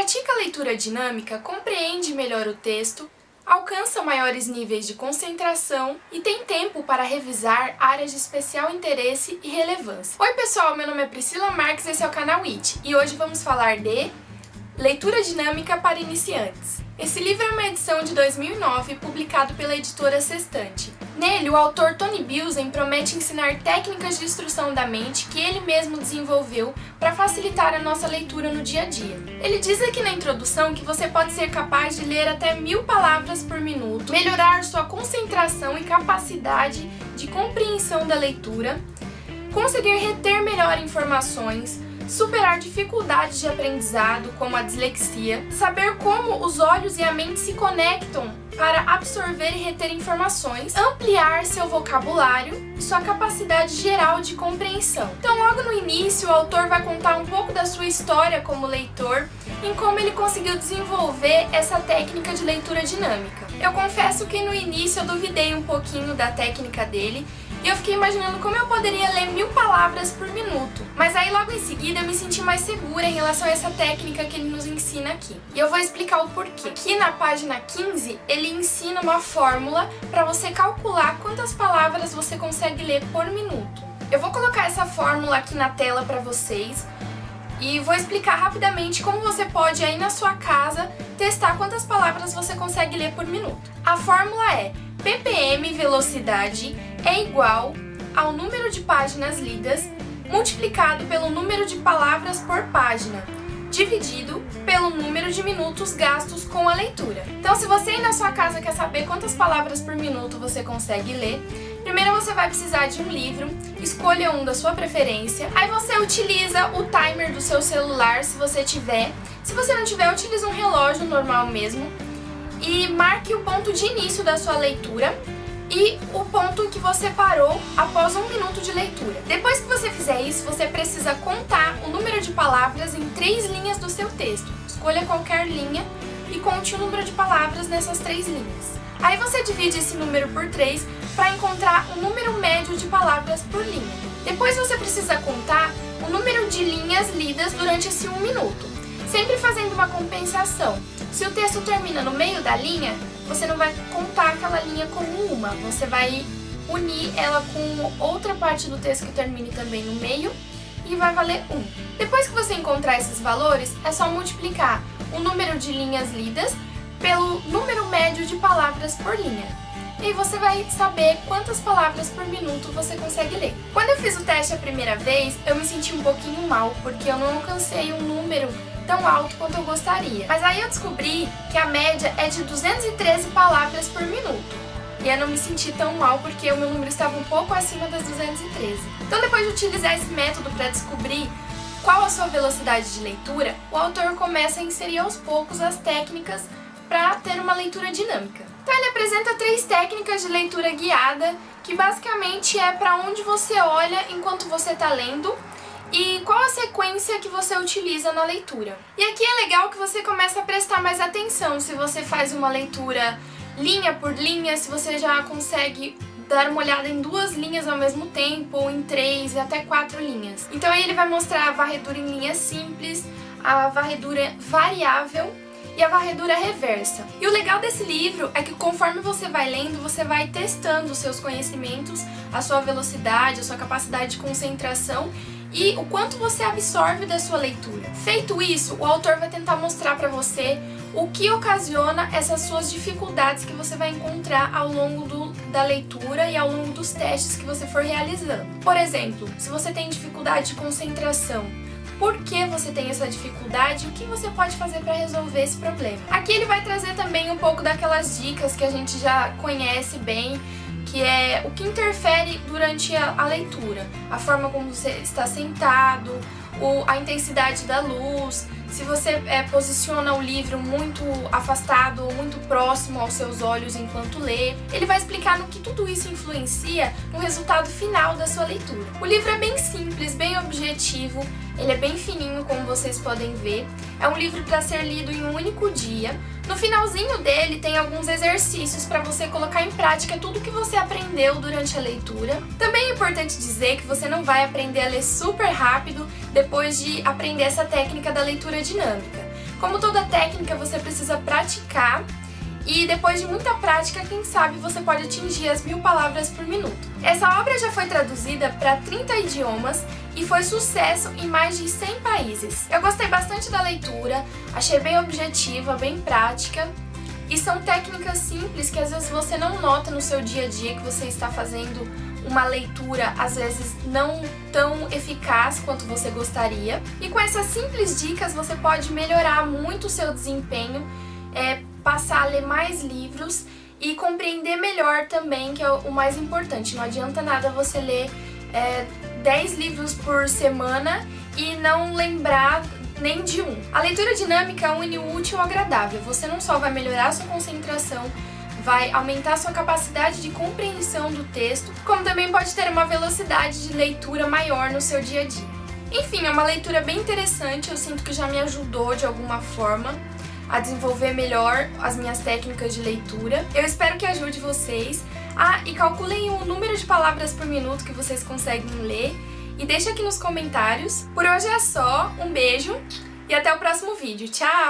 pratica a leitura dinâmica compreende melhor o texto, alcança maiores níveis de concentração e tem tempo para revisar áreas de especial interesse e relevância. Oi pessoal, meu nome é Priscila Marques e esse é o canal IT, e hoje vamos falar de Leitura Dinâmica para Iniciantes. Esse livro é uma edição de 2009, publicado pela editora Sextante. Nele, o autor Tony Buzan promete ensinar técnicas de instrução da mente que ele mesmo desenvolveu para facilitar a nossa leitura no dia a dia. Ele diz aqui na introdução que você pode ser capaz de ler até 1000 palavras por minuto, melhorar sua concentração e capacidade de compreensão da leitura, conseguir reter melhor informações, superar dificuldades de aprendizado, como a dislexia, saber como os olhos e a mente se conectam para absorver e reter informações, ampliar seu vocabulário e sua capacidade geral de compreensão. Então, logo no início, o autor vai contar um pouco da sua história como leitor, em como ele conseguiu desenvolver essa técnica de leitura dinâmica. Eu confesso que no início eu duvidei um pouquinho da técnica dele, e eu fiquei imaginando como eu poderia ler 1000 palavras por minuto. Mas aí logo em seguida eu me senti mais segura em relação a essa técnica que ele nos ensina aqui. E eu vou explicar o porquê. Aqui na página 15, ele ensina uma fórmula para você calcular quantas palavras você consegue ler por minuto. Eu vou colocar essa fórmula aqui na tela para vocês e vou explicar rapidamente como você pode aí na sua casa testar quantas palavras você consegue ler por minuto. A fórmula é ppm velocidade é igual ao número de páginas lidas multiplicado pelo número de palavras por página, dividido pelo número de minutos gastos com a leitura. Então, se você aí na sua casa quer saber quantas palavras por minuto você consegue ler, primeiro você vai precisar de um livro, escolha um da sua preferência, aí você utiliza o timer do seu celular, se você tiver. Se você não tiver, utiliza um relógio normal mesmo e marque o ponto de início da sua leitura e o ponto em que você parou após 1 minuto de leitura. Depois que você fizer isso, você precisa contar o número de palavras em 3 linhas do seu texto. Escolha qualquer linha e conte o número de palavras nessas 3 linhas. Aí você divide esse número por 3 para encontrar o número médio de palavras por linha. Depois você precisa contar o número de linhas lidas durante esse 1 minuto, sempre fazendo uma compensação. Se o texto termina no meio da linha, você não vai contar aquela linha como uma, você vai unir ela com outra parte do texto que termine também no meio e vai valer 1. Depois que você encontrar esses valores, é só multiplicar o número de linhas lidas pelo número médio de palavras por linha. E aí você vai saber quantas palavras por minuto você consegue ler. Quando eu fiz o teste a primeira vez, eu me senti um pouquinho mal, porque eu não alcancei um número tão alto quanto eu gostaria. Mas aí eu descobri que a média é de 213 palavras por minuto. E eu não me senti tão mal porque o meu número estava um pouco acima das 213. Então, depois de utilizar esse método para descobrir qual a sua velocidade de leitura, o autor começa a inserir aos poucos as técnicas para ter uma leitura dinâmica. Então ele apresenta 3 técnicas de leitura guiada, que basicamente é para onde você olha enquanto você está lendo e qual a sequência que você utiliza na leitura. E aqui é legal que você começa a prestar mais atenção se você faz uma leitura linha por linha, se você já consegue dar uma olhada em 2 linhas ao mesmo tempo, ou em 3 e até 4 linhas. Então aí ele vai mostrar a varredura em linha simples, a varredura variável e a varredura reversa. E o legal desse livro é que conforme você vai lendo, você vai testando os seus conhecimentos, a sua velocidade, a sua capacidade de concentração e o quanto você absorve da sua leitura. Feito isso, o autor vai tentar mostrar para você o que ocasiona essas suas dificuldades que você vai encontrar ao longo da leitura e ao longo dos testes que você for realizando. Por exemplo, se você tem dificuldade de concentração, por que você tem essa dificuldade e o que você pode fazer para resolver esse problema. Aqui ele vai trazer também um pouco daquelas dicas que a gente já conhece bem, que é o que interfere durante a leitura, a forma como você está sentado, a intensidade da luz, se você posiciona o livro muito afastado ou muito próximo aos seus olhos enquanto lê. Ele vai explicar no que tudo isso influencia no resultado final da sua leitura. O livro é bem simples, bem objetivo, ele é bem fininho, como vocês podem ver. É um livro para ser lido em um único dia. No finalzinho dele tem alguns exercícios para você colocar em prática tudo que você aprendeu durante a leitura. Também é importante dizer que você não vai aprender a ler super rápido depois de aprender essa técnica da leitura dinâmica. Como toda técnica, você precisa praticar e depois de muita prática, quem sabe você pode atingir as 1000 palavras por minuto. Essa obra já foi traduzida para 30 idiomas e foi sucesso em mais de 100 países. Eu gostei bastante da leitura, achei bem objetiva, bem prática. E são técnicas simples que às vezes você não nota no seu dia a dia, que você está fazendo uma leitura às vezes não tão eficaz quanto você gostaria. E com essas simples dicas você pode melhorar muito o seu desempenho, passar a ler mais livros e compreender melhor também, que é o mais importante. Não adianta nada você ler 10 livros por semana e não lembrar nem de um. A leitura dinâmica une o útil ao agradável. Você não só vai melhorar a sua concentração, vai aumentar a sua capacidade de compreensão do texto, como também pode ter uma velocidade de leitura maior no seu dia a dia. Enfim, é uma leitura bem interessante, eu sinto que já me ajudou de alguma forma a desenvolver melhor as minhas técnicas de leitura. Eu espero que ajude vocês. E calculem o número de palavras por minuto que vocês conseguem ler e deixa aqui nos comentários. Por hoje é só, um beijo e até o próximo vídeo. Tchau!